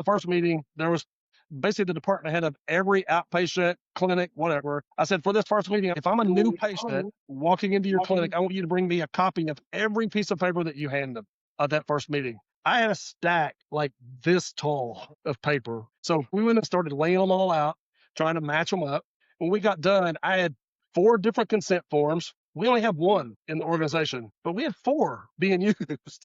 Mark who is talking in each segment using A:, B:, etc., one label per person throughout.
A: The first meeting, there was basically the department head of every outpatient clinic, whatever. I said, for this first meeting, if I'm a new patient walking into your clinic, I want you to bring me a copy of every piece of paper that you hand them at that first meeting. I had a stack like this tall of paper. So we went and started laying them all out, trying to match them up. When we got done, I had 4 different consent forms. We only have 1 in the organization, but we had 4 being used.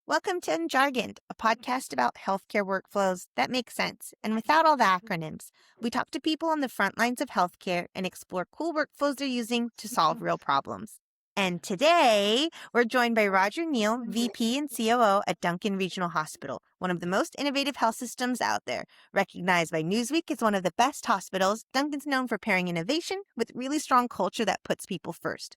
B: Welcome to Unjargoned, a podcast about healthcare workflows that make sense and without all the acronyms. We talk to people on the front lines of healthcare and explore cool workflows they're using to solve real problems. And today, we're joined by Roger Neal, VP and COO at Duncan Regional Hospital, one of the most innovative health systems out there. Recognized by Newsweek as one of the best hospitals, Duncan's known for pairing innovation with really strong culture that puts people first.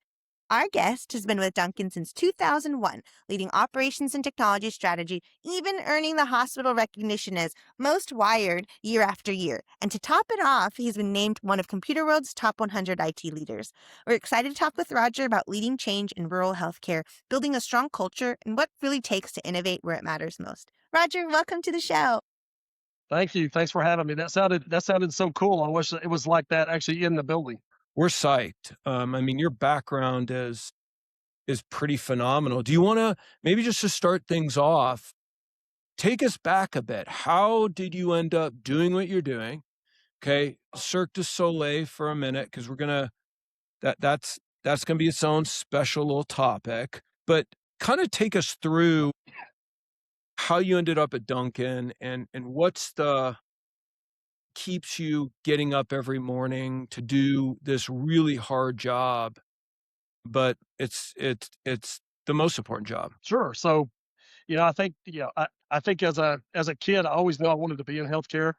B: Our guest has been with Duncan since 2001, leading operations and technology strategy, even earning the hospital recognition as Most Wired year after year. And to top it off, he's been named one of Computer World's top 100 IT leaders. We're excited to talk with Roger about leading change in rural healthcare, building a strong culture, and what really takes to innovate where it matters most. Roger, welcome to the show.
A: Thank you. Thanks for having me. That sounded so cool. I wish it was like that actually in the building.
C: We're psyched. Your background is pretty phenomenal. Do you want to maybe just to start things off, take us back a bit? How did you end up doing what you're doing? Okay, Cirque du Soleil for a minute, because that's gonna be its own special little topic. But kind of take us through how you ended up at Duncan and what's the keeps you getting up every morning to do this really hard job, but it's the most important job.
A: Sure. So, I think as a kid, I always knew I wanted to be in healthcare.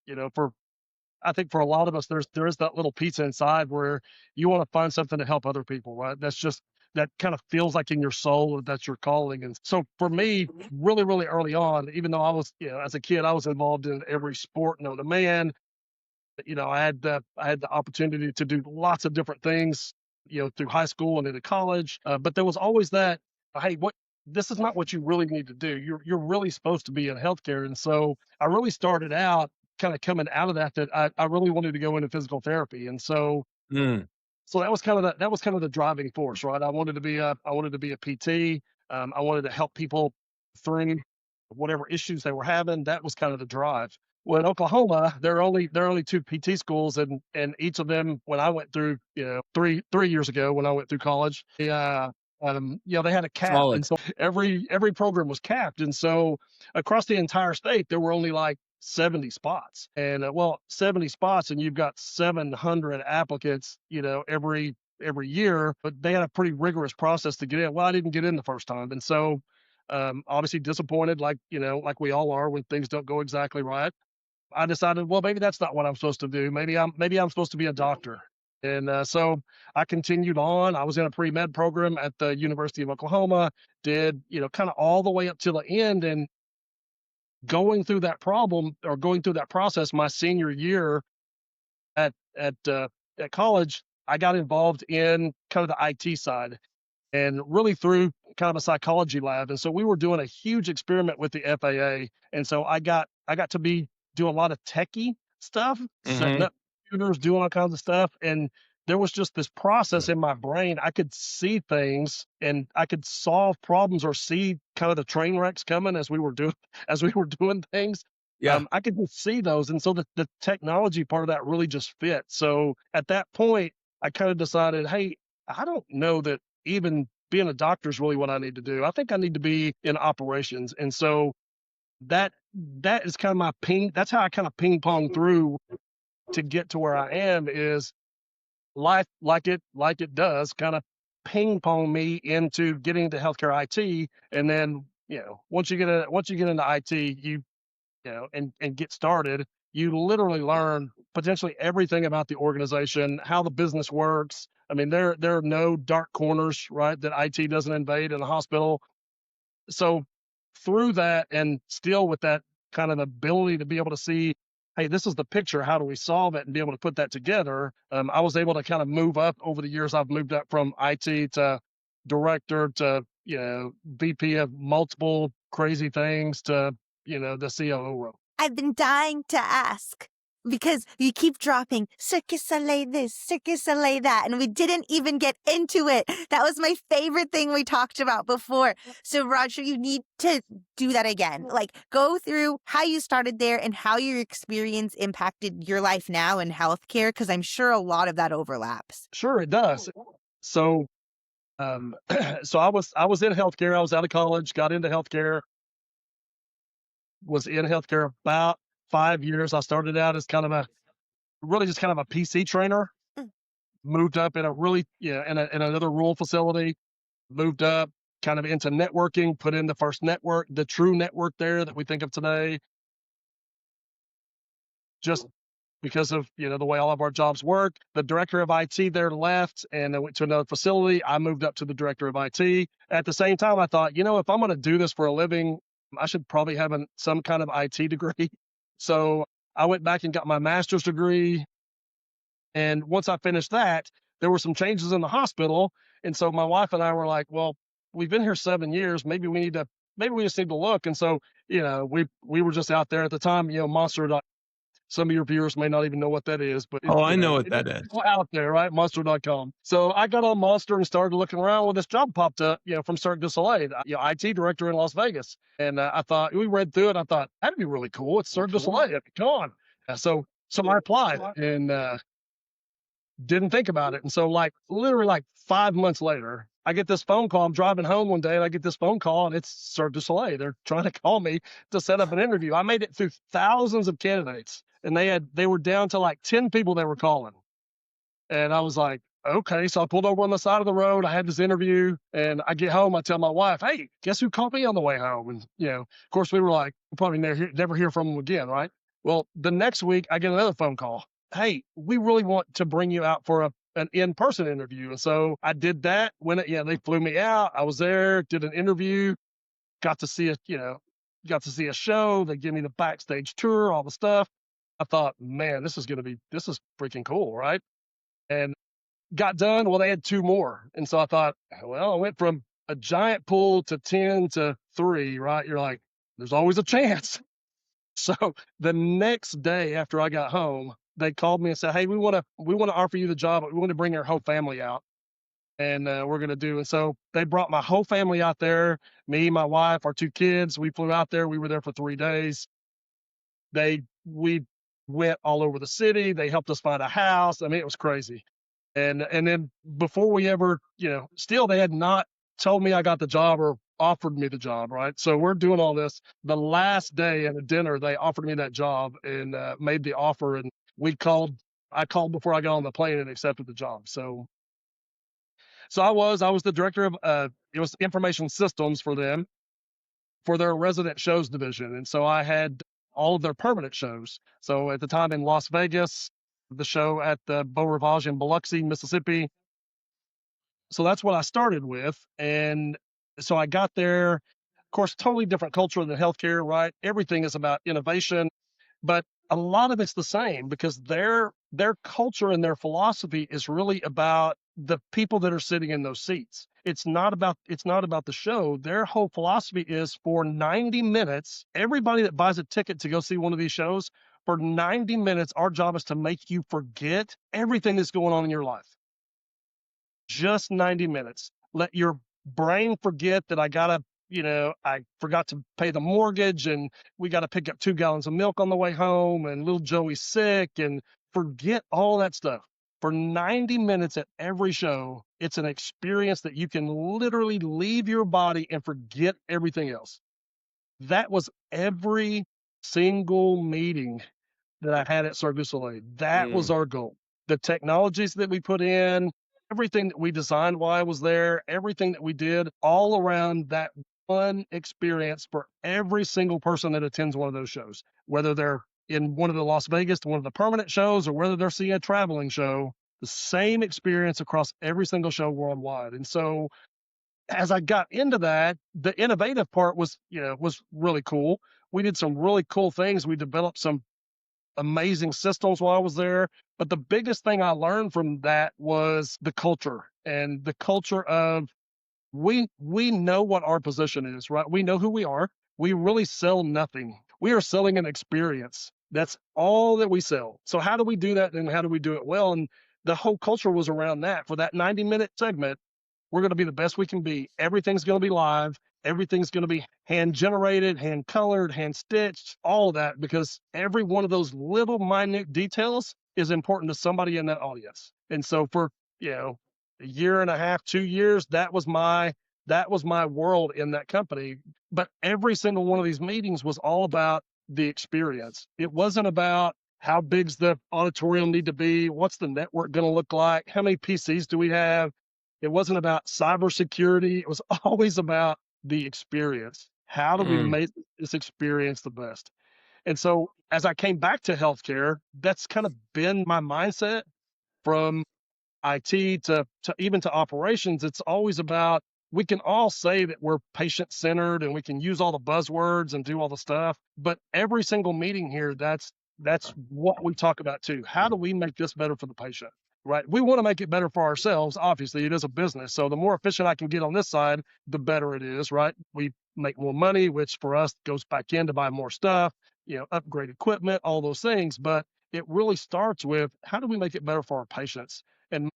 A: I think for a lot of us, there is that little pizza inside where you want to find something to help other people, right? That kind of feels like in your soul that's your calling. And so for me, really, really early on, even though I was, as a kid, I was involved in every sport known to man. I had the opportunity to do lots of different things, through high school and into college. But there was always that, hey, this is not what you really need to do. You're really supposed to be in healthcare. And so I really started out kind of coming out of that I really wanted to go into physical therapy. And so so that was kind of the driving force, right? I wanted to be a PT. I wanted to help people through whatever issues they were having. That was kind of the drive. Well, in Oklahoma, there are only 2 PT schools, and each of them, when I went through, 3 years ago when I went through college, they had a cap,
C: Solid.
A: and so every program was capped, and so across the entire state, there were only like 70 spots, and 70 spots, and you've got 700 applicants, every year, but they had a pretty rigorous process to get in. Well, I didn't get in the first time, and so obviously disappointed, like we all are when things don't go exactly right. I decided, well, maybe that's not what I'm supposed to do. Maybe I'm supposed to be a doctor. And so I continued on. I was in a pre-med program at the University of Oklahoma, did, kind of all the way up to the end. And going through that process, my senior year at college, I got involved in kind of the IT side and really through kind of a psychology lab. And so we were doing a huge experiment with the FAA. And so I got to be doing a lot of techie stuff, setting up computers, doing all kinds of stuff. And there was just this process in my brain. I could see things and I could solve problems or see kind of the train wrecks coming as we were doing things.
C: Yeah.
A: I could just see those. And so the technology part of that really just fit. So at that point, I kind of decided, hey, I don't know that even being a doctor is really what I need to do. I think I need to be in operations. And so that is kind of that's how I kind of ping pong through to get to where I am. Is life like it does kind of ping pong me into getting into healthcare IT. And then, once you get into IT, and get started, you literally learn potentially everything about the organization, how the business works. I mean, there are no dark corners, right, that IT doesn't invade in the hospital. So through that, and still with that kind of ability to be able to see hey, this is the picture. How do we solve it and be able to put that together? I was able to kind of move up over the years. I've moved up from IT to director to, VP of multiple crazy things to, the COO role.
B: I've been dying to ask because you keep dropping Cirque du Soleil this, Cirque du Soleil that, and we didn't even get into it. That was my favorite thing we talked about before. So, Roger, you need to do that again. Like, go through how you started there and how your experience impacted your life now in healthcare, because I'm sure a lot of that overlaps.
A: Sure, it does. So, so I was in healthcare. I was out of college, got into healthcare, was in healthcare about 5 years. I started out as really just kind of a PC trainer,
B: Mm.
A: moved up in a really, in another rural facility, moved up kind of into networking, put in the first network, the true network there that we think of today, just because of, the way all of our jobs work. The director of IT there left and I went to another facility. I moved up to the director of IT. At the same time, I thought, if I'm going to do this for a living, I should probably have some kind of IT degree. So I went back and got my master's degree. And once I finished that, there were some changes in the hospital. And so my wife and I were like, well, we've been here 7 years. Maybe we just need to look. And so, we were just out there at the time, Monster. Some of your viewers may not even know what that is, but
C: Oh, I know what that is.
A: it's out there, right? Monster.com. So I got on Monster and started looking around. Well, this job popped up, from Cirque du Soleil, IT director in Las Vegas. And I thought, we read through it. I thought, that'd be really cool. It's Cirque du Soleil. Come on. So I applied and didn't think about it. And so literally 5 months later, I get this phone call. I'm driving home one day and I get this phone call and it's Cirque du Soleil. They're trying to call me to set up an interview. I made it through thousands of candidates and they were down to 10 people they were calling. And I was like, okay. So I pulled over on the side of the road. I had this interview and I get home. I tell my wife, hey, guess who called me on the way home? And, of course we were like, we'll probably never hear from them again. Right. Well, the next week I get another phone call. Hey, we really want to bring you out for an in-person interview. And so I did that. They flew me out. I was there, did an interview, got to see a show. They give me the backstage tour, all the stuff. I thought, man, this is freaking cool, right? And got done. Well, they had 2 more. And so I thought, well, I went from a giant pool to 10 to 3, right? You're like, there's always a chance. So the next day after I got home, they called me and said, hey, we want to offer you the job, but we want to bring our whole family out. And we're going to do. And so they brought my whole family out there, me, my wife, our 2 kids. We flew out there. We were there for 3 days. We went all over the city. They helped us find a house. I mean, it was crazy. And then before we ever, still they had not told me I got the job or offered me the job, right? So we're doing all this. The last day at a dinner, they offered me that job and made the offer. And I called before I got on the plane and accepted the job. So I was the director of it was information systems for them for their resident shows division. And so I had all of their permanent shows. So at the time in Las Vegas, the show at the Beau Rivage in Biloxi, Mississippi. So that's what I started with. And so I got there, of course, totally different culture than healthcare, right? Everything is about innovation, but a lot of it's the same because their culture and their philosophy is really about the people that are sitting in those seats. It's not about the show. Their whole philosophy is for 90 minutes, everybody that buys a ticket to go see one of these shows, for 90 minutes, our job is to make you forget everything that's going on in your life. Just 90 minutes. Let your brain forget that I forgot to pay the mortgage and we got to pick up 2 gallons of milk on the way home and little Joey's sick, and forget all that stuff. For 90 minutes at every show, it's an experience that you can literally leave your body and forget everything else. That was every single meeting that I had at Cirque du Soleil. That was our goal. The technologies that we put in, everything that we designed while I was there, everything that we did all around that one experience for every single person that attends one of those shows, whether they're in one of the Las Vegas, one of the permanent shows, or whether they're seeing a traveling show, the same experience across every single show worldwide. And so as I got into that, the innovative part was really cool. We did some really cool things. We developed some amazing systems while I was there. But the biggest thing I learned from that was the culture, and the culture of we know what our position is, right? We know who we are. We really sell nothing. We are selling an experience. That's all that we sell. So how do we do that, and how do we do it well? And the whole culture was around that. For that 90-minute segment, we're going to be the best we can be. Everything's going to be live. Everything's going to be hand generated, hand colored, hand stitched, all of that, because every one of those little minute details is important to somebody in that audience. And so for, a year and a half, 2 years, that was my world in that company. But every single one of these meetings was all about the experience. It wasn't about how big's the auditorium need to be, what's the network going to look like, how many PCs do we have. It wasn't about cybersecurity. It was always about the experience. How do we
C: Mm.
A: make this experience the best? And so as I came back to healthcare, that's kind of been my mindset from IT to even to operations. It's always about, we can all say that we're patient centered and we can use all the buzzwords and do all the stuff, but every single meeting here, that's what we talk about too. How do we make this better for the patient? Right? We want to make it better for ourselves. Obviously, it is a business. So the more efficient I can get on this side, the better it is, right? We make more money, which for us goes back in to buy more stuff, upgrade equipment, all those things. But it really starts with, how do we make it better for our patients and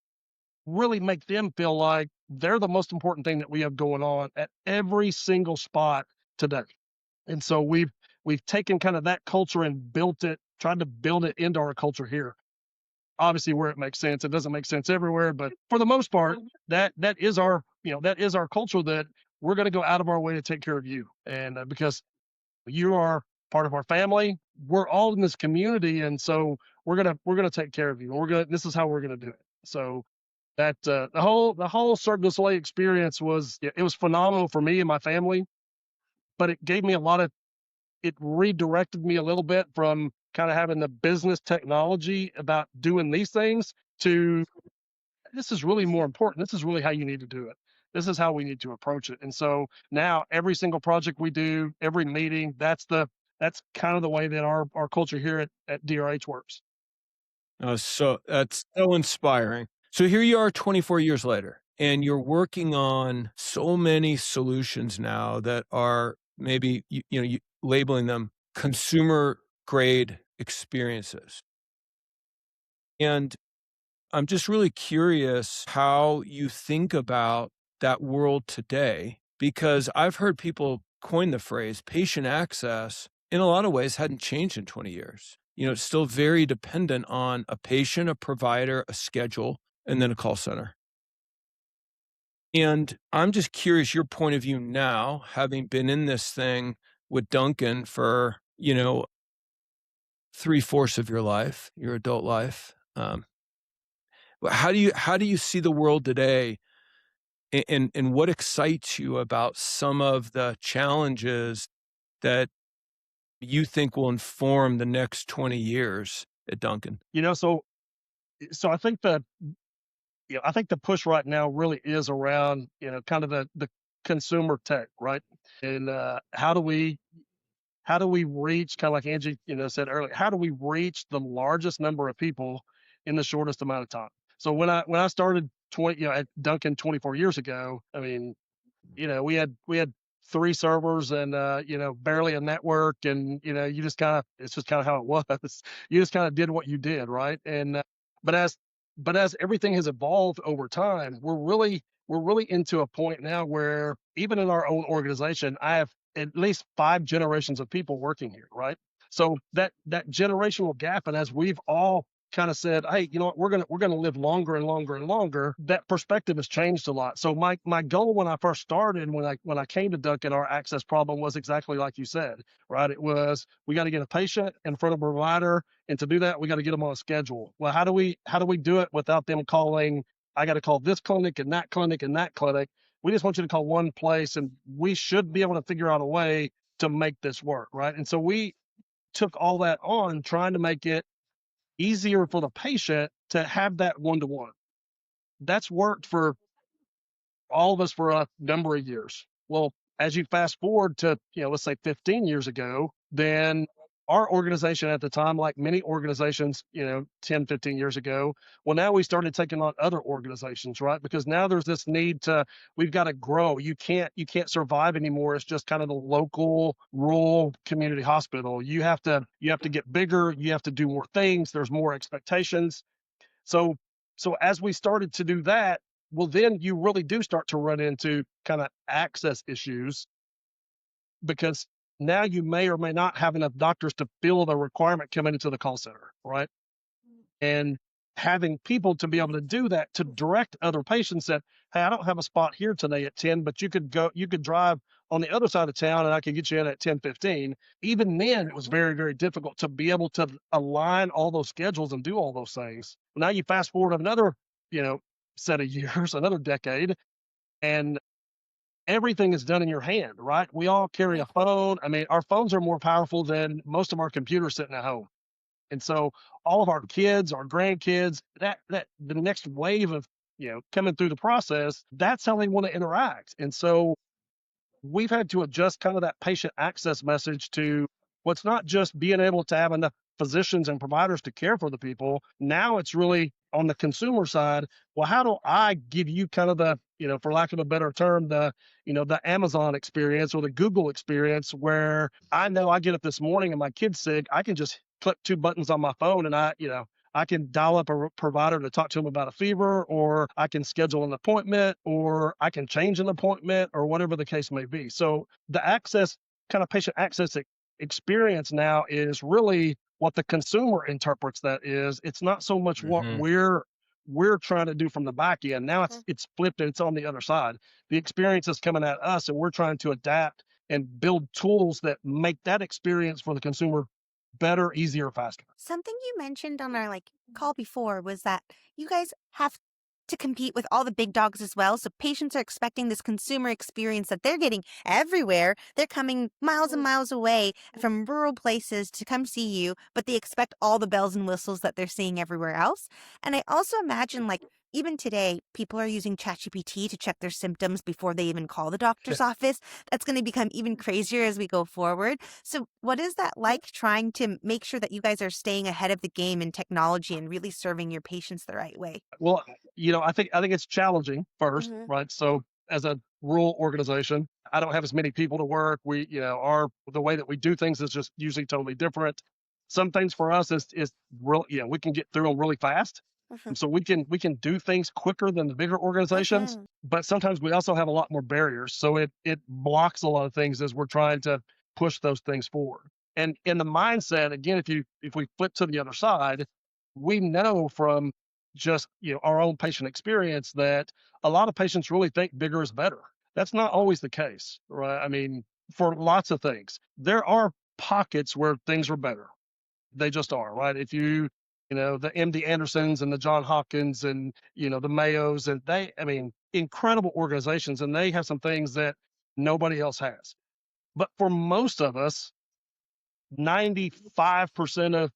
A: really make them feel like they're the most important thing that we have going on at every single spot today. And so we've taken kind of that culture and tried to build it into our culture here. Obviously, where it makes sense. It doesn't make sense everywhere, but for the most part, that is our culture, that we're going to go out of our way to take care of you, and because you are part of our family, we're all in this community, and so we're gonna take care of you, and this is how we're gonna do it. So that the whole Cirque du Soleil experience was phenomenal for me and my family, but it gave me it redirected me a little bit from kind of having the business technology about doing these things to, this is really more important. This is really how you need to do it. This is how we need to approach it. And so now every single project we do, every meeting, that's kind of the way that our culture here at DRH works.
C: So that's so inspiring. So here you are 24 years later, and you're working on so many solutions now that are maybe, you labeling them consumer grade experiences. And I'm just really curious how you think about that world today, because I've heard people coin the phrase patient access in a lot of ways hadn't changed in 20 years. It's still very dependent on a patient, a provider, a schedule, and then a call center. And I'm just curious your point of view now, having been in this thing with Duncan for, 3/4 of your life, your adult life. How do you see the world today, and what excites you about some of the challenges that you think will inform the next 20 years at Duncan?
A: So I think the push right now really is around, kind of the consumer tech, right? And how do we reach, kind of like Angie, said earlier, how do we reach the largest number of people in the shortest amount of time? So when I started at Duncan 24 years ago, I mean, we had 3 servers and barely a network, and it's just kind of how it was. You just kind of did what you did, right? And but as but as everything has evolved over time, we're really into a point now where even in our own organization, I have at least 5 generations of people working here, right? So that generational gap, and as we've all kind of said, hey, you know what, we're gonna live longer and longer and longer, that perspective has changed a lot. So my goal when I first started, when I came to Duncan, our access problem was exactly like you said, right? It was, we got to get a patient in front of a provider, and to do that, we got to get them on a schedule. Well, how do we do it without them calling? I got to call this clinic and that clinic and that clinic. We just want you to call one place, and we should be able to figure out a way to make this work, right? And so we took all that on, trying to make it easier for the patient to have that one-to-one. That's worked for all of us for a number of years. Well, as you fast forward to, let's say 15 years ago, then our organization at the time, like many organizations, 10, 15 years ago, well, now we started taking on other organizations, right? Because now there's this need to, we've got to grow. You can't survive anymore. It's just kind of the local rural community hospital. You have to get bigger. You have to do more things. There's more expectations. So, so as we started to do that, well, then you really do start to run into kind of access issues because now you may or may not have enough doctors to fill the requirement coming into the call center, right? And having people to be able to do that to direct other patients that, hey, I don't have a spot here today at 10, but you could drive on the other side of town and I could get you in at 10:15. Even then, it was very, very difficult to be able to align all those schedules and do all those things. Now you fast forward another, you know, set of years, another decade, and everything is done in your hand, right? We all carry a phone. I mean, our phones are more powerful than most of our computers sitting at home. And so all of our kids, our grandkids, that the next wave of, coming through the process, that's how they want to interact. And so we've had to adjust kind of that patient access message to what's not just being able to have enough physicians and providers to care for the people. Now it's really on the consumer side. Well, how do I give you kind of the, for lack of a better term, the Amazon experience or the Google experience where I know I get up this morning and my kid's sick. I can just click two buttons on my phone and I can dial up a provider to talk to them about a fever, or I can schedule an appointment, or I can change an appointment, or whatever the case may be. So the access, kind of patient access experience now is really what the consumer interprets that is. It's not so much what
C: Mhm.
A: we're trying to do from the back end. Now it's flipped and it's on the other side. The experience is coming at us and we're trying to adapt and build tools that make that experience for the consumer better, easier, faster.
B: Something you mentioned on our call before was that you guys have to compete with all the big dogs as well. So patients are expecting this consumer experience that they're getting everywhere. They're coming miles and miles away from rural places to come see you, but they expect all the bells and whistles that they're seeing everywhere else. And I also imagine even today, people are using ChatGPT to check their symptoms before they even call the doctor's office. That's going to become even crazier as we go forward. So what is that like, trying to make sure that you guys are staying ahead of the game in technology and really serving your patients the right way?
A: Well, I think it's challenging first, right? So as a rural organization, I don't have as many people to work. We, the way that we do things is just usually totally different. Some things for us is real, we can get through them really fast. And so we can do things quicker than the bigger organizations, but sometimes we also have a lot more barriers. So it blocks a lot of things as we're trying to push those things forward. And in the mindset, again, if we flip to the other side, we know from just our own patient experience that a lot of patients really think bigger is better. That's not always the case, right? I mean, for lots of things, there are pockets where things are better. They just are, right? If the MD Andersons and the John Hopkins and the Mayos, and I mean, incredible organizations, and they have some things that nobody else has. But for most of us, 95% of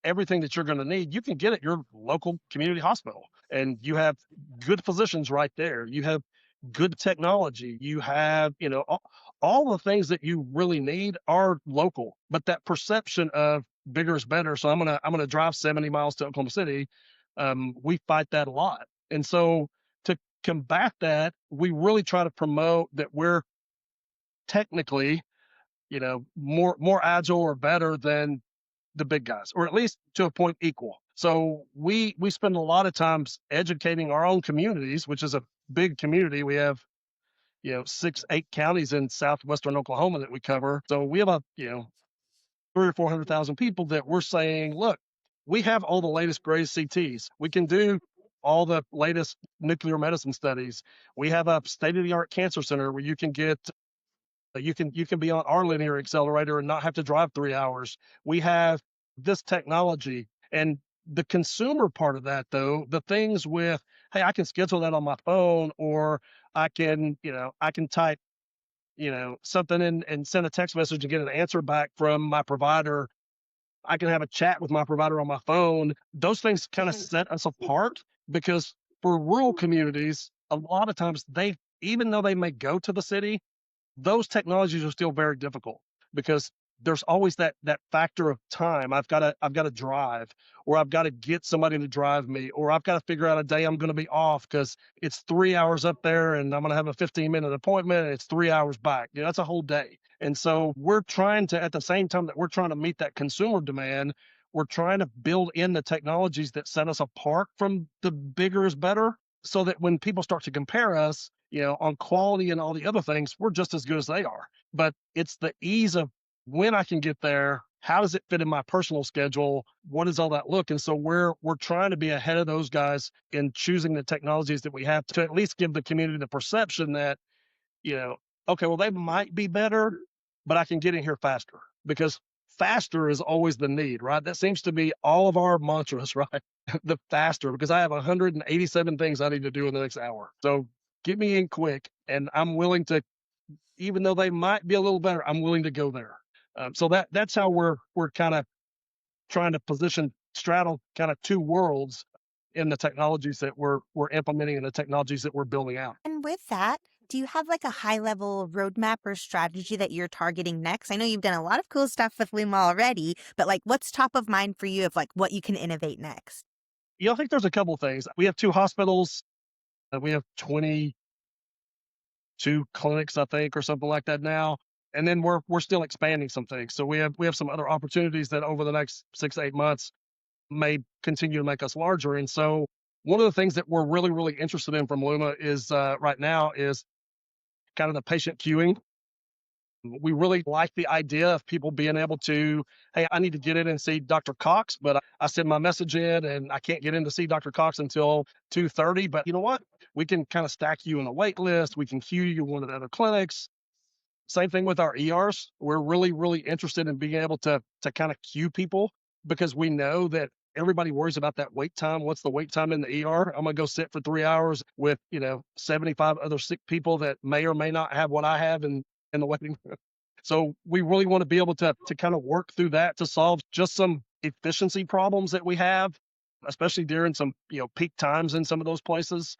A: everything that you're going to need you can get at your local community hospital, and you have good physicians right there. You have good technology. You have all the things that you really need are local. But that perception of bigger is better, so I'm gonna drive 70 miles to Oklahoma City, we fight that a lot. And so to combat that, we really try to promote that we're technically more agile or better than the big guys, or at least to a point equal. So we spend a lot of times educating our own communities, which is a big community. We have 6, 8 counties in southwestern Oklahoma that we cover. So we have 300,000 or 400,000 people that we're saying, look, we have all the latest greatest CTs. We can do all the latest nuclear medicine studies. We have a state of the art cancer center where you can get you can be on our linear accelerator and not have to drive 3 hours. We have this technology. And the consumer part of that, though, the things with, hey, I can schedule that on my phone, or I can type, something in and send a text message and get an answer back from my provider. I can have a chat with my provider on my phone. Those things kind of set us apart because for rural communities, a lot of times even though they may go to the city, those technologies are still very difficult because there's always that factor of time. I've got to drive, or I've got to get somebody to drive me, or I've got to figure out a day I'm going to be off because it's 3 hours up there and I'm going to have a 15-minute appointment and it's 3 hours back. That's a whole day. And so we're trying to, at the same time that we're trying to meet that consumer demand, we're trying to build in the technologies that set us apart from the bigger is better, so that when people start to compare us, on quality and all the other things, we're just as good as they are. But it's the ease of when I can get there, how does it fit in my personal schedule? What does all that look? And so we're trying to be ahead of those guys in choosing the technologies that we have to at least give the community the perception that, okay, well, they might be better, but I can get in here faster, because faster is always the need, right? That seems to be all of our mantras, right? The faster, because I have 187 things I need to do in the next hour. So get me in quick, and I'm willing to, even though they might be a little better, I'm willing to go there. So that's how we're kind of trying to straddle kind of two worlds in the technologies that we're implementing and the technologies that we're building out.
B: And with that, do you have like a high level roadmap or strategy that you're targeting next? I know you've done a lot of cool stuff with Luma already, but like what's top of mind for you of like what you can innovate next?
A: I think there's a couple of things. We have 2 hospitals. We have 22 clinics, I think, or something like that now. And then we're still expanding some things. So we have some other opportunities that over the next 6 to 8 months may continue to make us larger. And so one of the things that we're really, really interested in from Luma is right now is kind of the patient queuing. We really like the idea of people being able to, hey, I need to get in and see Dr. Cox, but I send my message in and I can't get in to see Dr. Cox until 2:30. But you know what? We can kind of stack you on a wait list. We can queue you in one of the other clinics. Same thing with our ERs. We're really, really interested in being able to kind of queue people, because we know that everybody worries about that wait time. What's the wait time in the ER? I'm gonna go sit for 3 hours with 75 other sick people that may or may not have what I have in the waiting room. So we really want to be able to kind of work through that to solve just some efficiency problems that we have, especially during some peak times in some of those places.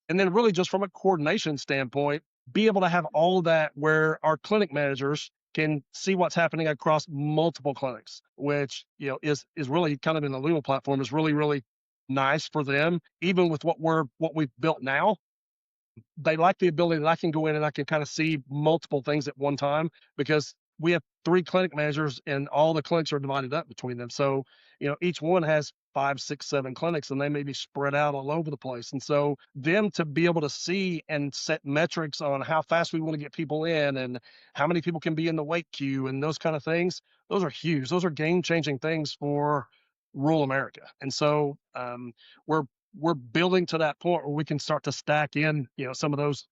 A: And then really just from a coordination standpoint, be able to have all of that where our clinic managers can see what's happening across multiple clinics, which is really kind of in the Luma platform is really, really nice for them. Even with what we've built now, they like the ability that I can go in and I can kind of see multiple things at one time, because we have 3 clinic managers and all the clinics are divided up between them. So, each one has 5, 6, 7 clinics, and they may be spread out all over the place. And so them to be able to see and set metrics on how fast we want to get people in and how many people can be in the wait queue and those kind of things, those are huge. Those are game-changing things for rural America. And so we're building to that point where we can start to stack in, some of those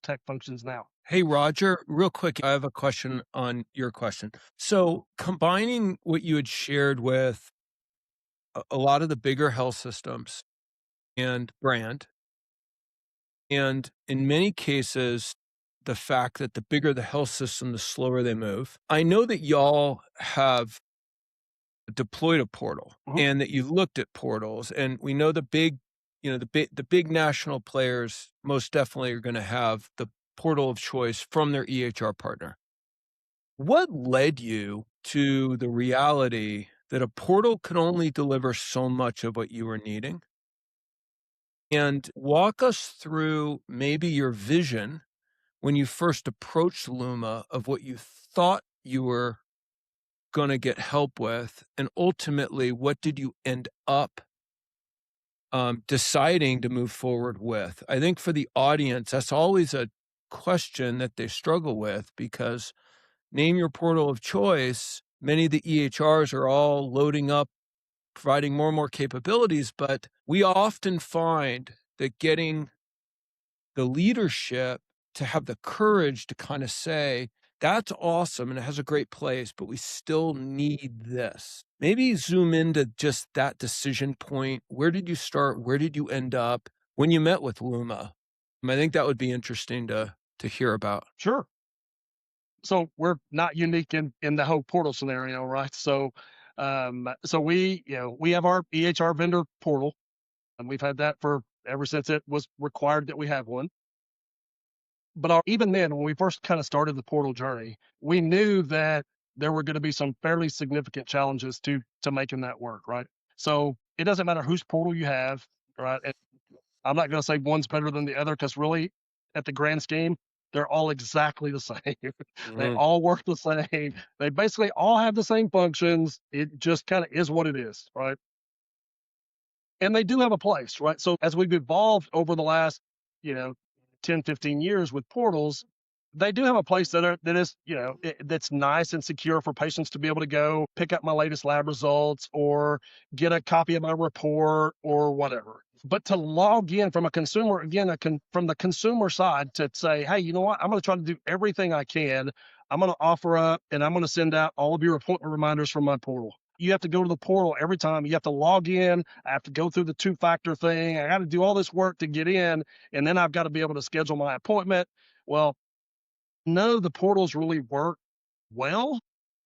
A: tech functions now.
C: Hey, Roger, real quick, I have a question on your question. So combining what you had shared with a lot of the bigger health systems and brand, and in many cases, the fact that the bigger the health system, the slower they move. I know that y'all have deployed a portal and that you've looked at portals, and we know the big, the big national players most definitely are going to have the portal of choice from their EHR partner. What led you to the reality that a portal could only deliver so much of what you were needing? And walk us through maybe your vision when you first approached Luma of what you thought you were going to get help with, and ultimately, what did you end up deciding to move forward with? I think for the audience, that's always a question that they struggle with, because name your portal of choice. Many of the EHRs are all loading up, providing more and more capabilities, but we often find that getting the leadership to have the courage to kind of say, that's awesome and it has a great place, but we still need this. Maybe zoom into just that decision point. Where did you start? Where did you end up when you met with Luma? I think that would be interesting to hear about.
A: Sure. So we're not unique in the whole portal scenario, right? So we have our EHR vendor portal, and we've had that for ever since it was required that we have one. But even then, when we first kind of started the portal journey, we knew that there were going to be some fairly significant challenges to making that work, right? So it doesn't matter whose portal you have, right? And I'm not going to say one's better than the other because really, at the grand scheme, they're all exactly the same. They
C: Mhm.
A: all work the same. They basically all have the same functions. It just kind of is what it is, right? And they do have a place, right? So as we've evolved over the last, you know, 10, 15 years with portals, they do have a place that is, that's nice and secure for patients to be able to go pick up my latest lab results or get a copy of my report or whatever. But to log in from a consumer, again, from the consumer side to say, hey, you know what? I'm going to try to do everything I can. I'm going to offer up and I'm going to send out all of your appointment reminders from my portal. You have to go to the portal every time. You have to log in. I have to go through the two-factor thing. I got to do all this work to get in, and then I've got to be able to schedule my appointment. Well, none of the portals really work well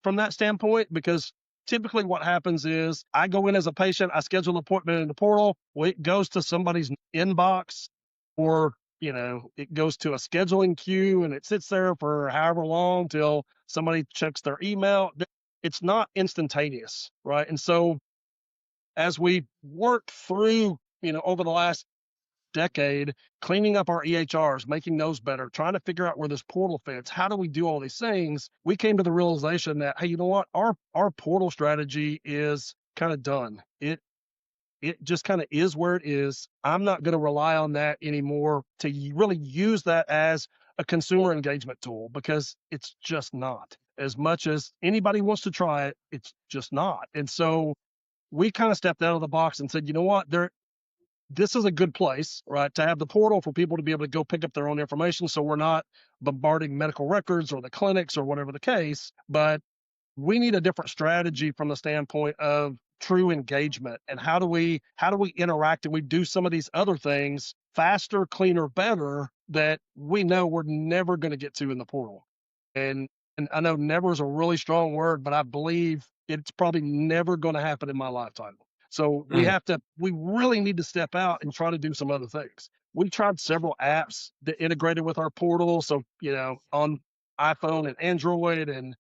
A: from that standpoint because typically what happens is I go in as a patient, I schedule an appointment in the portal, well, it goes to somebody's inbox or it goes to a scheduling queue and it sits there for however long till somebody checks their email. It's not instantaneous, right? And so as we work through, over the last decade, cleaning up our EHRs, making those better, trying to figure out where this portal fits. How do we do all these things? We came to the realization that, hey, you know what? Our portal strategy is kind of done. It just kind of is where it is. I'm not going to rely on that anymore to really use that as a consumer engagement tool because it's just not. As much as anybody wants to try it, it's just not. And so we kind of stepped out of the box and said, you know what? This is a good place, right, to have the portal for people to be able to go pick up their own information. So we're not bombarding medical records or the clinics or whatever the case, but we need a different strategy from the standpoint of true engagement and how do we interact and we do some of these other things faster, cleaner, better that we know we're never going to get to in the portal. And I know never is a really strong word, but I believe it's probably never going to happen in my lifetime. So
C: Mm.
A: we really need to step out and try to do some other things. We tried several apps that integrated with our portal. So, on iPhone and Android, and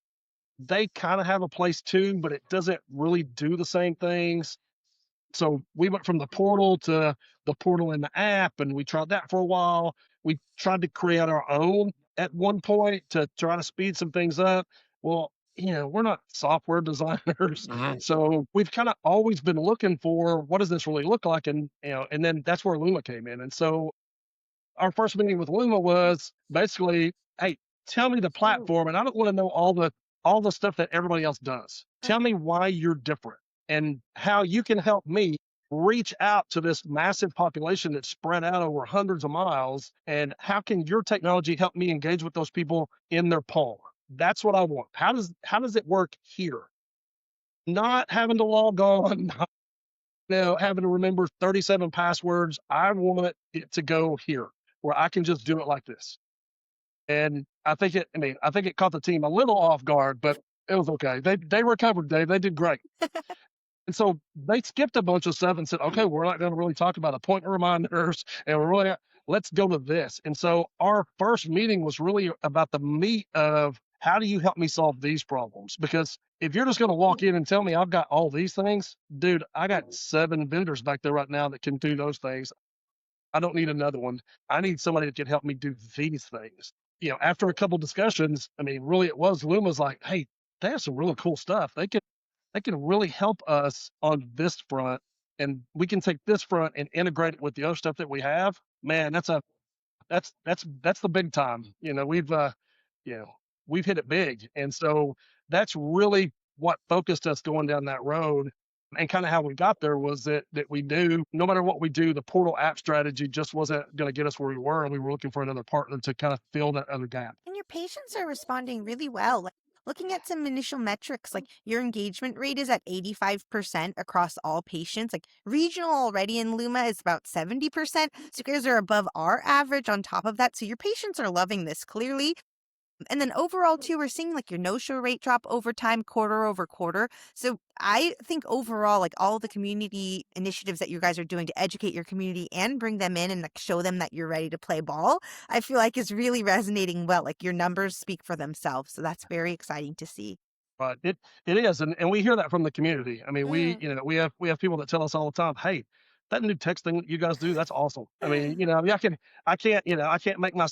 A: they kind of have a place too, but it doesn't really do the same things. So we went from the portal to the portal in the app, and we tried that for a while. We tried to create our own at one point to try to speed some things up. Well, we're not software designers,
C: Mhm.
A: so we've kind of always been looking for what does this really look like, and and then that's where Luma came in. And so our first meeting with Luma was basically, hey, tell me the platform, and I don't want to know all the stuff that everybody else does. Tell me why you're different and how you can help me reach out to this massive population that's spread out over hundreds of miles, and how can your technology help me engage with those people in their palm? That's what I want. How does it work here? Not having to log on, having to remember 37 passwords. I want it to go here where I can just do it like this. And I think it caught the team a little off guard, but it was okay. They recovered, Dave. They did great. And so they skipped a bunch of stuff and said, okay, we're not going to really talk about appointment reminders and let's go to this. And so our first meeting was really about the meat of how do you help me solve these problems? Because if you're just going to walk in and tell me I've got all these things, dude, I got 7 vendors back there right now that can do those things. I don't need another one. I need somebody that can help me do these things. After a couple discussions, really it was Luma's like, hey, they have some really cool stuff. They can really help us on this front, and we can take this front and integrate it with the other stuff that we have. Man, that's the big time. You know, we've hit it big, and so that's really what focused us going down that road. And kind of how we got there was that we knew no matter what we do, the portal app strategy just wasn't going to get us where we were, and we were looking for another partner to kind of fill that other gap.
B: And your patients are responding really well. Like, looking at some initial metrics, like your engagement rate is at 85% across all patients. Like regional already in Luma is about 70%. So you guys are above our average on top of that. So your patients are loving this clearly. And then overall, too, we're seeing like your no-show rate drop over time, quarter over quarter. So I think overall, like all the community initiatives that you guys are doing to educate your community and bring them in and like show them that you're ready to play ball, I feel like is really resonating well. Like your numbers speak for themselves. So that's very exciting to see.
A: Right. It is, and we hear that from the community. I mean,
B: Mm.
A: we have people that tell us all the time, "Hey, that new text thing that you guys do, that's awesome." I mean, I mean, I can't make my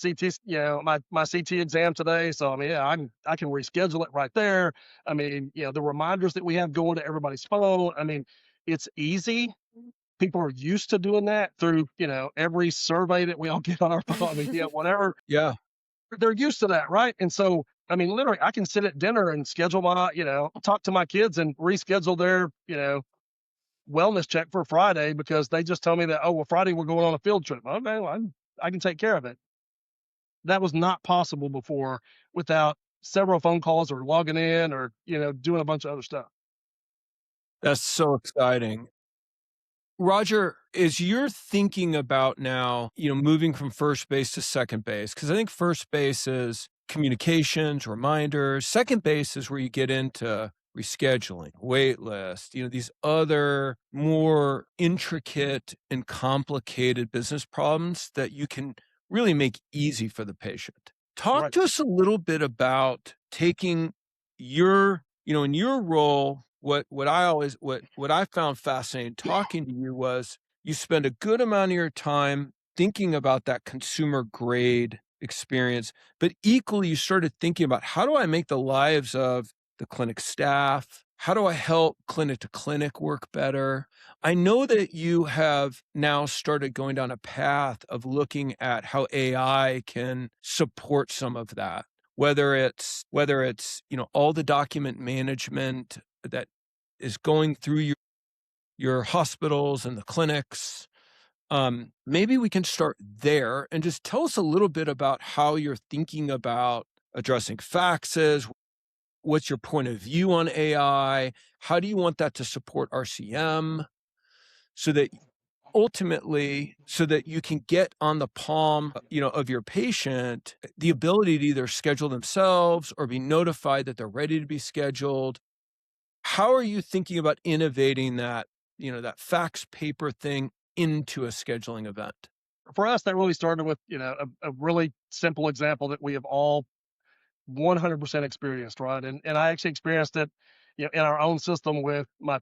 A: my CT exam today, so I mean, yeah, I can reschedule it right there. I mean, the reminders that we have going to everybody's phone. I mean, it's easy. People are used to doing that through, every survey that we all get on our phone. I mean, whatever
C: Yeah.
A: they're used to that, right? And so, I mean, literally, I can sit at dinner and schedule talk to my kids and reschedule their, wellness check for Friday because they just tell me that, oh, well, Friday we're going on a field trip. Okay, well, I can take care of it. That was not possible before without several phone calls or logging in or, doing a bunch of other stuff.
C: That's so exciting. Roger, as you're thinking about now, moving from first base to second base, because I think first base is communications, reminders. Second base is where you get into rescheduling, wait list, these other more intricate and complicated business problems that you can really make easy for the patient. Talk
A: Right.
C: to us a little bit about taking in your role, what I found fascinating talking to you was you spend a good amount of your time thinking about that consumer grade experience, but equally you started thinking about how do I make the lives of the clinic staff? How do I help clinic to clinic work better? I know that you have now started going down a path of looking at how AI can support some of that, whether it's all the document management that is going through your hospitals and the clinics. Maybe we can start there and just tell us a little bit about how you're thinking about addressing faxes. What's your point of view on AI? How do you want that to support RCM so that ultimately, so that you can get on the palm, of your patient, the ability to either schedule themselves or be notified that they're ready to be scheduled? How are you thinking about innovating that fax paper thing into a scheduling event?
A: For us, that really started with, a really simple example that we have all 100% experienced, right? And I actually experienced it, in our own system with my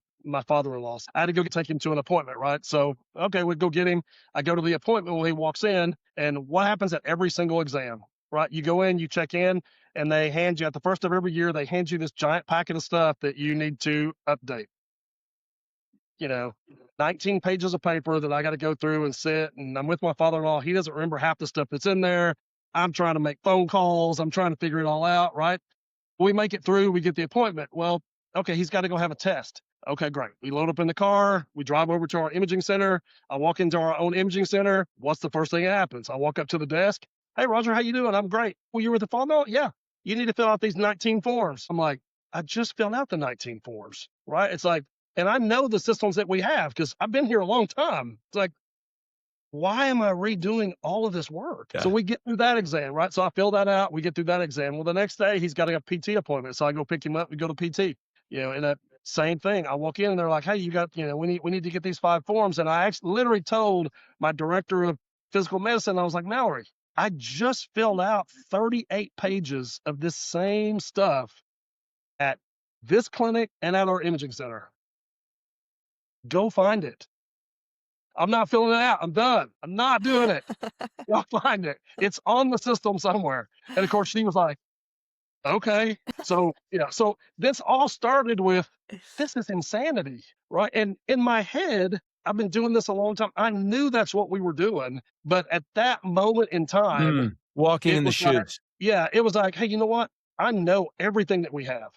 A: father-in-law. I had to go take him to an appointment, right? So, okay, we go get him. I go to the appointment when he walks in, and what happens at every single exam, right? You go in, you check in, and they hand you at the first of every year, they hand you this giant packet of stuff that you need to update. You know, 19 pages of paper that I got to go through and sit. And I'm with my father-in-law. He doesn't remember half the stuff that's in there. I'm trying to make phone calls. I'm trying to figure it all out, right? We make it through. We get the appointment. Well, okay, he's got to go have a test. Okay, great. We load up in the car. We drive over to our imaging center. I walk into our own imaging center. What's the first thing that happens? I walk up to the desk. Hey, Roger, how you doing? I'm great. Well, you were the father? Yeah. You need to fill out these 19 forms. I'm like, I just filled out the 19 forms, right? It's like, and I know the systems that we have because I've been here a long time. It's like, why am I redoing all of this work? So
C: Yeah.
A: we get through that exam, right? So I fill that out. We get through that exam. Well, the next day he's got a PT appointment. So I go pick him up. We go to PT, and that same thing. I walk in and they're like, hey, you got, we need to get these 5 forms. And I actually literally told my director of physical medicine, I was like, Mallory, I just filled out 38 pages of this same stuff at this clinic and at our imaging center. Go find it. I'm not filling it out. I'm done. I'm not doing it. Go find it. It's on the system somewhere. And of course, she was like, okay. So, so this all started with this is insanity, right? And in my head, I've been doing this a long time. I knew that's what we were doing. But at that moment in time,
C: Walking
A: it
C: in the
A: was like,
C: shoes.
A: yeah, it was like, hey, you know what? I know everything that we have.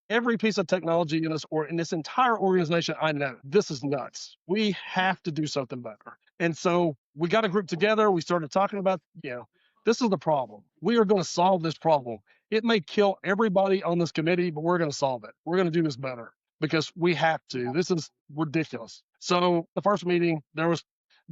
A: Every piece of technology in this entire organization, I know this is nuts. We have to do something better. And so we got a group together. We started talking about, this is the problem. We are going to solve this problem. It may kill everybody on this committee, but we're going to solve it. We're going to do this better because we have to. This is ridiculous. So the first meeting, there was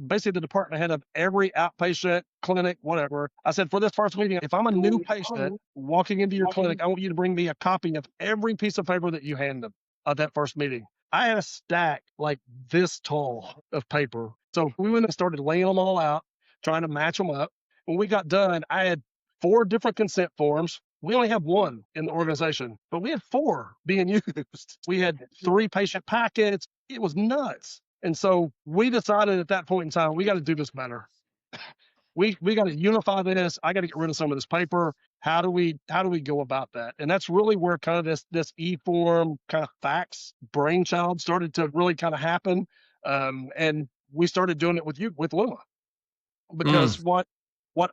A: basically the department head of every outpatient clinic, whatever. I said, for this first meeting, if I'm a new patient walking into your clinic, I want you to bring me a copy of every piece of paper that you hand them at that first meeting. I had a stack like this tall of paper. So we went and started laying them all out, trying to match them up. When we got done, I had 4 different consent forms, we only have one in the organization, but we had 4 being used. We had 3 patient packets. It was nuts. And so we decided at that point in time, we got to do this better. We got to unify this. I got to get rid of some of this paper. How do we go about that? And that's really where kind of this e-form kind of fax brainchild started to really kind of happen. And we started doing it with Luma, because what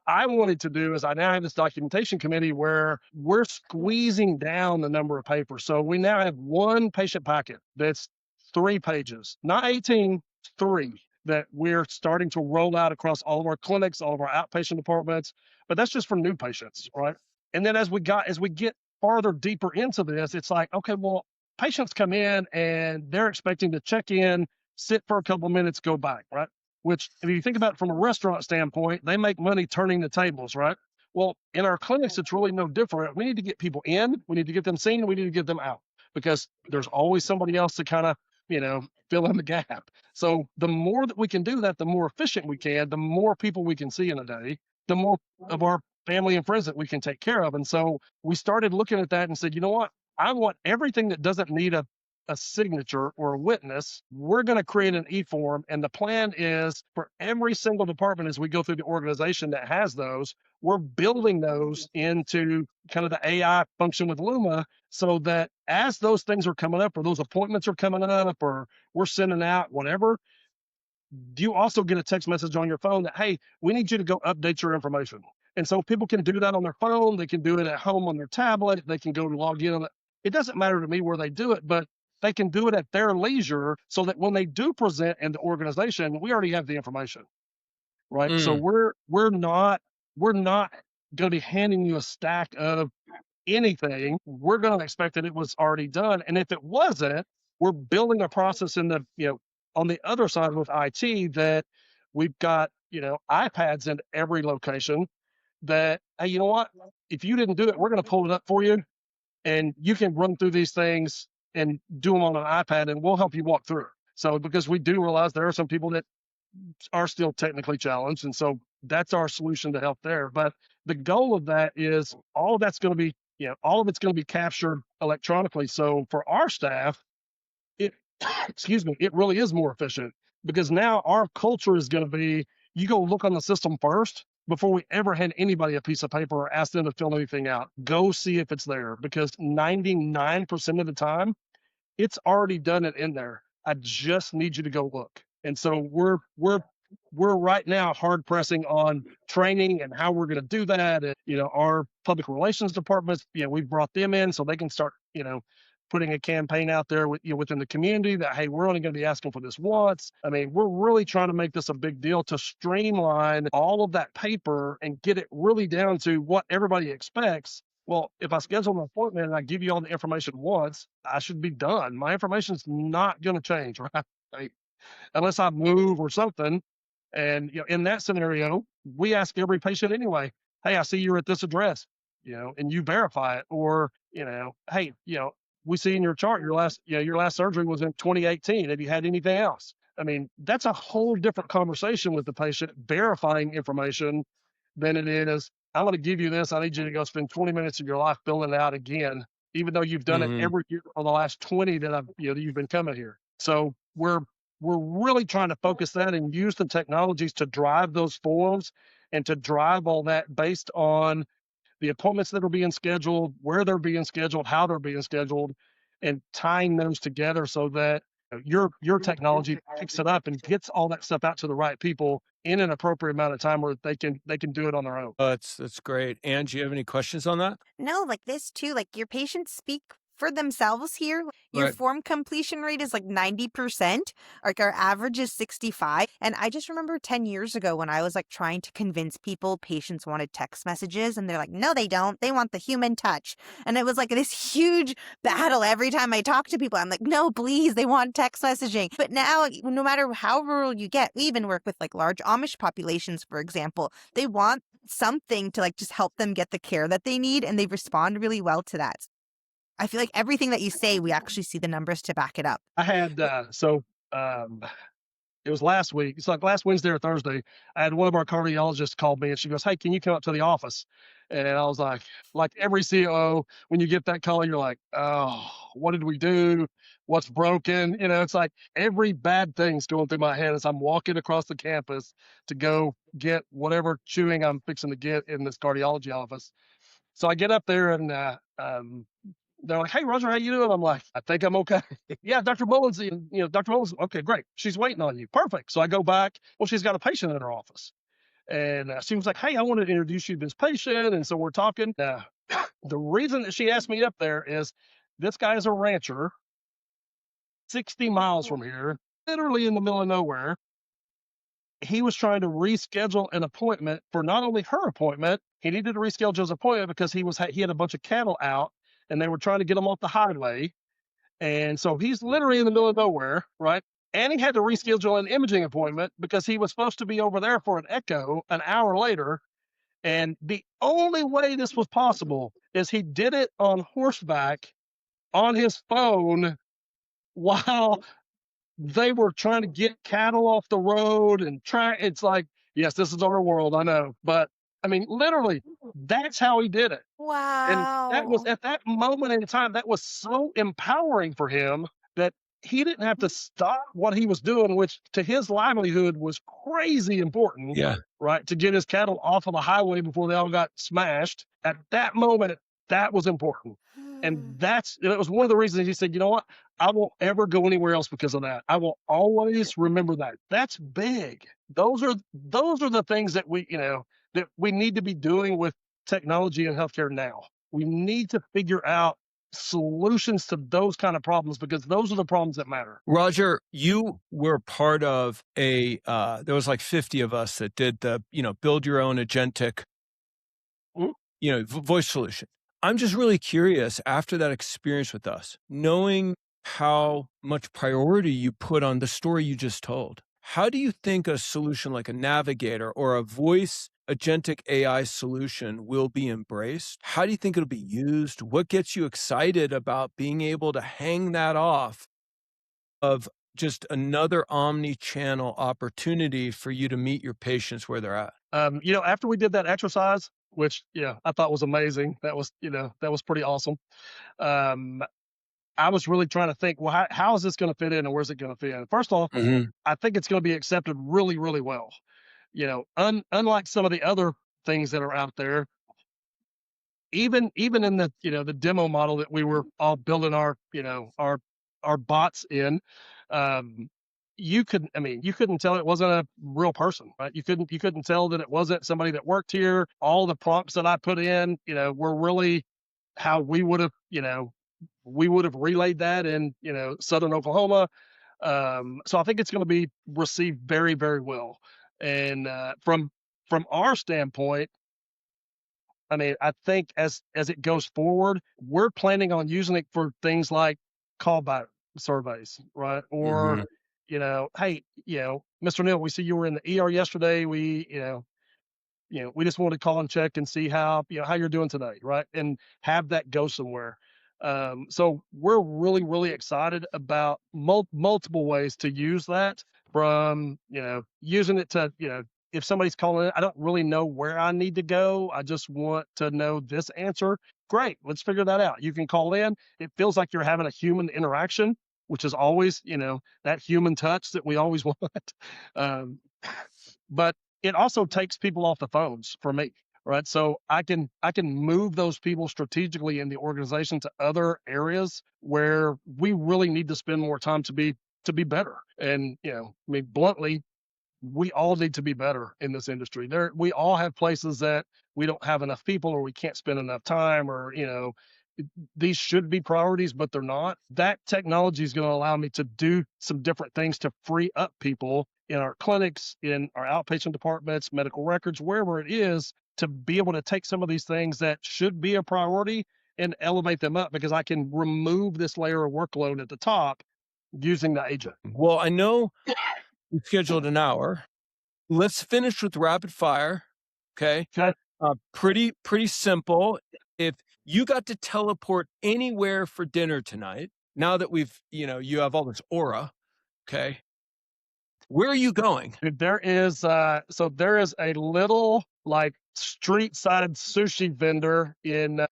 A: I wanted to do is I now have this documentation committee where we're squeezing down the number of papers. So we now have 1 patient packet that's 3 pages, not 18, 3, that we're starting to roll out across all of our clinics, all of our outpatient departments. But that's just for new patients, right? And then as we get farther deeper into this, it's like, okay, well, patients come in and they're expecting to check in, sit for a couple of minutes, go back, right? Which, if you think about it from a restaurant standpoint, they make money turning the tables, right? Well, in our clinics, it's really no different. We need to get people in, we need to get them seen, we need to get them out, because there's always somebody else to kind of, fill in the gap. So the more that we can do that, the more efficient we can, the more people we can see in a day, the more of our family and friends that we can take care of. And so we started looking at that and said, you know what? I want everything that doesn't need a signature or a witness. We're going to create an e-form. And the plan is for every single department, as we go through the organization that has those, we're building those into kind of the AI function with Luma, so that as those things are coming up, or those appointments are coming up, or we're sending out whatever, you also get a text message on your phone that, hey, we need you to go update your information. And so people can do that on their phone. They can do it at home on their tablet. They can go to log in on it. It doesn't matter to me where they do it, but they can do it at their leisure, so that when they do present in the organization, we already have the information, right? So we're not going to be handing you a stack of anything. We're going to expect that it was already done. And if it wasn't, we're building a process in the, on the other side with IT, that we've got, iPads in every location, that, hey, you know what? If you didn't do it, we're going to pull it up for you, and you can run through these things and do them on an iPad, and we'll help you walk through. So, because we do realize there are some people that are still technically challenged. And so that's our solution to help there. But the goal of that is all of that's going to be, all of it's going to be captured electronically. So for our staff, it, excuse me, it really is more efficient, because now our culture is going to be, you go look on the system first before we ever hand anybody a piece of paper or ask them to fill anything out. Go see if it's there, because 99% of the time, it's already done it in there. I just need you to go look. And so we're right now hard pressing on training and how we're going to do that. And, our public relations departments, we've brought them in so they can start, putting a campaign out there within the community that, hey, we're only going to be asking for this once. I mean, we're really trying to make this a big deal to streamline all of that paper and get it really down to what everybody expects. Well, if I schedule an appointment and I give you all the information once, I should be done. My information's not going to change, right? Like, unless I move or something. And in that scenario, we ask every patient anyway, hey, I see you're at this address, and you verify it. Or, hey, we see in your chart your last surgery was in 2018. Have you had anything else? I mean, that's a whole different conversation with the patient verifying information than it is, I'm going to give you this. I need you to go spend 20 minutes of your life filling it out again, even though you've done it every year for the last 20 that you've been coming here. So we're really trying to focus that and use the technologies to drive those forms and to drive all that based on the appointments that are being scheduled, where they're being scheduled, how they're being scheduled, and tying those together so that your technology picks it up and gets all that stuff out to the right people in an appropriate amount of time where they can do it on their own.
C: That's great. Angie, you have any questions on that?
B: No, like this too. Like your patients speak for themselves here. Your
C: Right.
B: form completion rate is like 90%. Like our average is 65. And I just remember 10 years ago when I was like trying to convince people patients wanted text messages, and they're like, no, they don't. They want the human touch. And it was like this huge battle every time I talk to people. I'm like, no, please, they want text messaging. But now, no matter how rural you get, we even work with like large Amish populations, for example. They want something to like just help them get the care that they need, and they respond really well to that. I feel like everything that you say, we actually see the numbers to back it up.
A: I had it was last week. It's like last Wednesday or Thursday. I had one of our cardiologists call me, and she goes, "Hey, can you come up to the office?" And I was like every COO, when you get that call, you're like, oh, what did we do? What's broken? It's like every bad thing's going through my head as I'm walking across the campus to go get whatever chewing I'm fixing to get in this cardiology office. So I get up there and they're like, "Hey, Roger, how you doing?" I'm like, "I think I'm okay." Yeah, Dr. Mullins, Dr. Mullins. Okay, great. She's waiting on you. Perfect. So I go back. Well, she's got a patient in her office, and she was like, "Hey, I wanted to introduce you to this patient," and so we're talking. The reason that she asked me up there is this guy is a rancher, 60 miles from here, literally in the middle of nowhere. He was trying to reschedule an appointment for not only her appointment, he needed to reschedule his appointment because he had a bunch of cattle out and they were trying to get him off the highway. And so he's literally in the middle of nowhere, right? And he had to reschedule an imaging appointment because he was supposed to be over there for an echo an hour later. And the only way this was possible is he did it on horseback on his phone while they were trying to get cattle off the road and it's like, yes, this is our world, I know. But I mean, literally, that's how he did it. And that was
B: Wow.
A: at that moment in time, that was so empowering for him that he didn't have to stop what he was doing, which to his livelihood was crazy important,
C: Yeah.
A: right? To get his cattle off of the highway before they all got smashed. At that moment, that was important. And it was one of the reasons he said, you know what? I won't ever go anywhere else because of that. I will always remember that. That's big. Those are the things that that we need to be doing with technology in healthcare now. We need to figure out solutions to those kind of problems because those are the problems that matter.
C: Roger, you were part of there was like 50 of us that did the, build your own agentic,
A: Mhm.
C: voice solution. I'm just really curious after that experience with us, knowing how much priority you put on the story you just told. How do you think a solution like a navigator or a voice agentic AI solution will be embraced? How do you think it'll be used? What gets you excited about being able to hang that off of just another omni-channel opportunity for you to meet your patients where they're at?
A: After we did that exercise, which I thought was amazing, that was pretty awesome. Um, I was really trying to think, well, how is this going to fit in and where's it going to fit in? First off,
C: Mhm.
A: I think it's going to be accepted really, really well. Unlike some of the other things that are out there, even in the demo model that we were all building our bots in, um, you couldn't tell it wasn't a real person, right? You couldn't tell that it wasn't somebody that worked here. All the prompts that I put in, were really how we would have relayed that in Southern Oklahoma. So I think it's going to be received very, very well. And from our standpoint, I mean, I think as it goes forward, we're planning on using it for things like callback surveys, right? Or,
C: Mhm.
A: hey, Mr. Neal, we see you were in the ER yesterday. We just wanted to call and check and see how you're doing today, right? And have that go somewhere. So we're really, really excited about multiple ways to use that from, using it to, if somebody's calling in, I don't really know where I need to go. I just want to know this answer. Great. Let's figure that out. You can call in. It feels like you're having a human interaction, which is always, that human touch that we always want. Um, but it also takes people off the phones for me, right? So I can move those people strategically in the organization to other areas where we really need to spend more time to be better. And I mean, bluntly, we all need to be better in this industry. We all have places that we don't have enough people or we can't spend enough time or these should be priorities, but they're not. That technology is going to allow me to do some different things to free up people in our clinics, in our outpatient departments, medical records, wherever it is, to be able to take some of these things that should be a priority and elevate them up because I can remove this layer of workload at the top using the agent.
C: Well, I know we scheduled an hour. Let's finish with rapid fire. Okay.
A: Okay.
C: Pretty simple. If you got to teleport anywhere for dinner tonight, now that you have all this aura, okay, Where are you going?
A: Dude, there is there is a little like street side sushi vendor in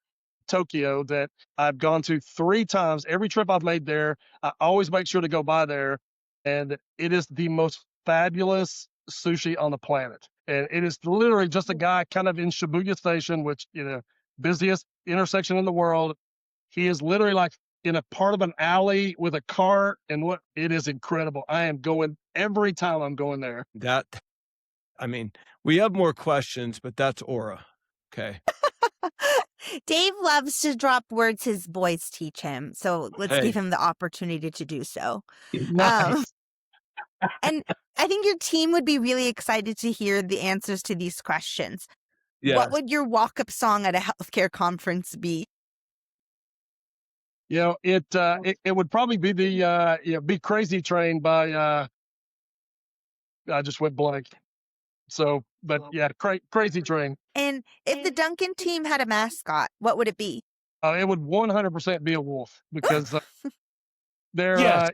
A: Tokyo that I've gone to 3 times. Every trip I've made there, I always make sure to go by there, and it is the most fabulous sushi on the planet. And it is literally just a guy kind of in Shibuya Station, which busiest intersection in the world. He is literally like in a part of an alley with a cart, and what it is incredible. I am going every time I'm going there.
C: I mean, we have more questions, but that's aura. Okay.
B: Dave loves to drop words his boys teach him, so let's
C: Hey.
B: give him the opportunity to do so.
A: Nice.
B: And I think your team would be really excited to hear the answers to these questions.
C: Yes.
B: What would your walk-up song at a healthcare conference be?
A: It would probably be the Be Crazy Train by I just went blank. So, but yeah, Crazy Train.
B: And if the Duncan team had a mascot, what would it be?
A: It would 100% be a wolf because they're
C: Yes.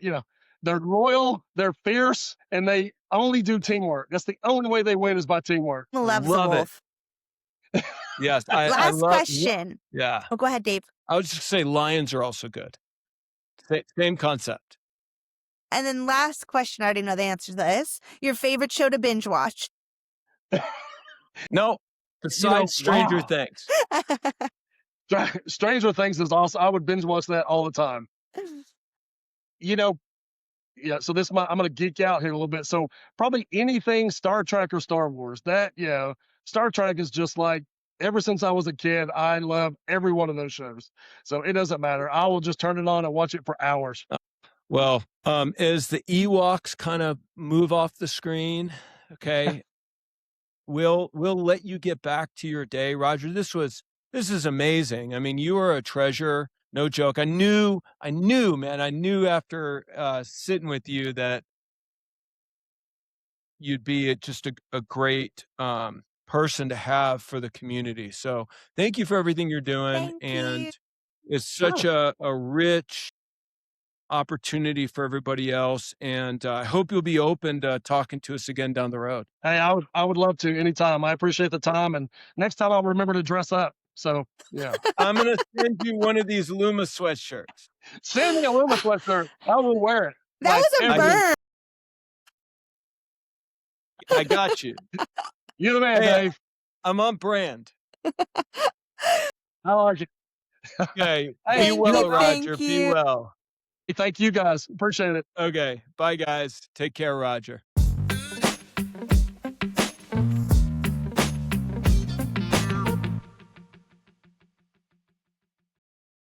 A: they're loyal, they're fierce, and they only do teamwork. That's the only way they win is by teamwork.
B: Loves
C: Love
B: a
C: it.
B: wolf.
C: Yes. I
B: Last
C: love.
B: question.
C: Yeah.
B: Oh, go ahead, Dave.
C: I would just say lions are also good. Same concept.
B: And then last question, I already know the answer to this. Your favorite show to binge watch?
C: No, besides Stranger
A: wow.
C: Things.
A: Stranger Things is also, I would binge watch that all the time. So I'm gonna geek out here a little bit. So probably anything Star Trek or Star Wars. Star Trek is just like ever since I was a kid, I love every one of those shows. So it doesn't matter. I will just turn it on and watch it for hours.
C: Well, as the Ewoks kind of move off the screen, okay, we'll let you get back to your day, Roger. This is amazing. I mean, you are a treasure, no joke. I knew, man. I knew after sitting with you that you'd be just a great person to have for the community. So thank you for everything you're doing,
B: Thank you.
C: it's such a rich opportunity for everybody else, and I hope you'll be open to talking to us again down the road.
A: Hey, I would love to anytime. I appreciate the time, and next time I'll remember to dress up. So yeah,
C: I'm gonna send you one of these Luma sweatshirts.
A: send me a Luma sweatshirt. I will wear it.
B: That was a burn.
C: I got you.
A: You're the man,
C: Hey,
A: Dave.
C: I'm on brand.
A: I like it.
C: Okay.
A: Hey,
C: Be well,
B: thank
C: Roger. Be
B: you.
C: well.
A: Thank you guys. Appreciate it.
C: Okay. Bye, guys. Take care, Roger.